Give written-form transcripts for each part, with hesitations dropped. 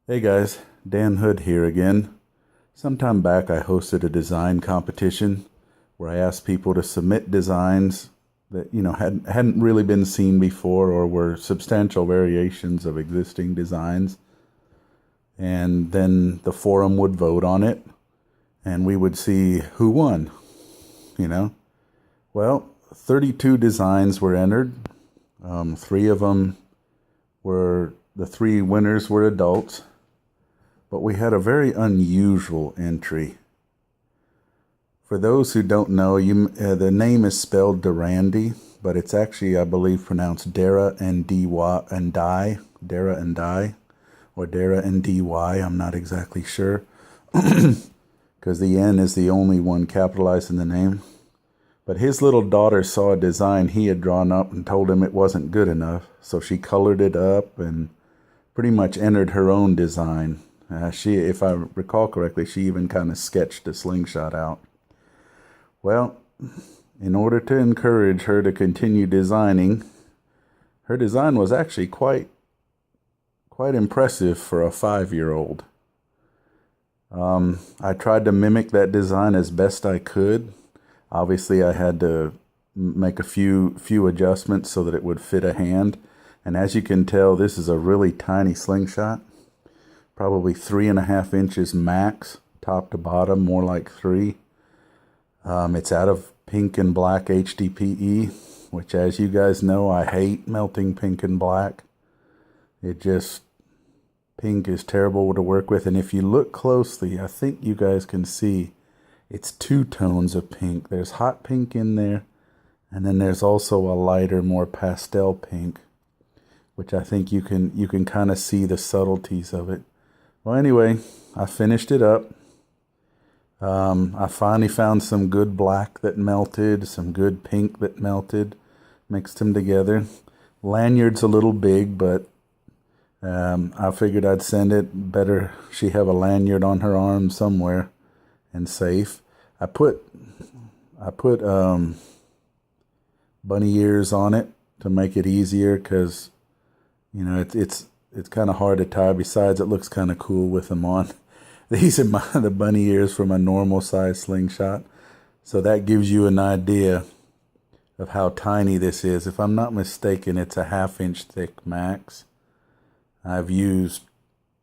Hey guys, Dan Hood here again. Sometime back I hosted a design competition where I asked people to submit designs that, hadn't really been seen before or were substantial variations of existing designs. And then the forum would vote on it and we would see who won, you know. Well, 32 designs were entered. Three of them the three winners were adults. But we had a very unusual entry. For those who don't know, the name is spelled deraNdy, but it's actually, I believe, pronounced deraNdy, deraNdy, or deraNdy. I'm not exactly sure, because the N is the only one capitalized in the name. But his little daughter saw a design he had drawn up and told him it wasn't good enough, so she colored it up and pretty much entered her own design. If I recall correctly, she even kind of sketched a slingshot out. Well, in order to encourage her to continue designing, her design was actually quite impressive for a 5-year-old. I tried to mimic that design as best I could. Obviously, I had to make a few adjustments so that it would fit a hand. And as you can tell, this is a really tiny slingshot. Probably 3.5 inches max, top to bottom, more like 3. It's out of pink and black HDPE, which, as you guys know, I hate melting pink and black. Pink is terrible to work with. And if you look closely, I think you guys can see it's 2 tones of pink. There's hot pink in there, and then there's also a lighter, more pastel pink, which I think you can kind of see the subtleties of it. Well, anyway, I finished it up. I finally found some good black that melted, some good pink that melted, mixed them together. Lanyard's a little big, but I figured I'd send it. Better she have a lanyard on her arm somewhere and safe. I put bunny ears on it to make it easier because, it's kind of hard to tie. Besides, it looks kind of cool with them on. These are the bunny ears from a normal size slingshot. So that gives you an idea of how tiny this is. If I'm not mistaken, it's a 1/2 inch thick max. I've used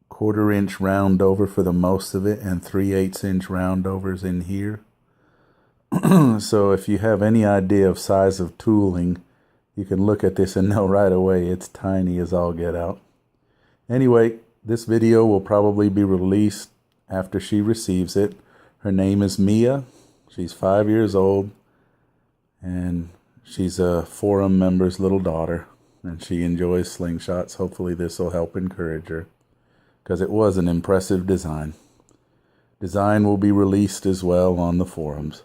1/4 inch round over for the most of it and 3/8 inch round overs in here. So if you have any idea of size of tooling, you can look at this and know right away it's tiny as all get out. Anyway, this video will probably be released after she receives it. Her name is Mia. She's 5 years old, and she's a forum member's little daughter, and she enjoys slingshots. Hopefully this will help encourage her, because it was an impressive design. Design will be released as well on the forums.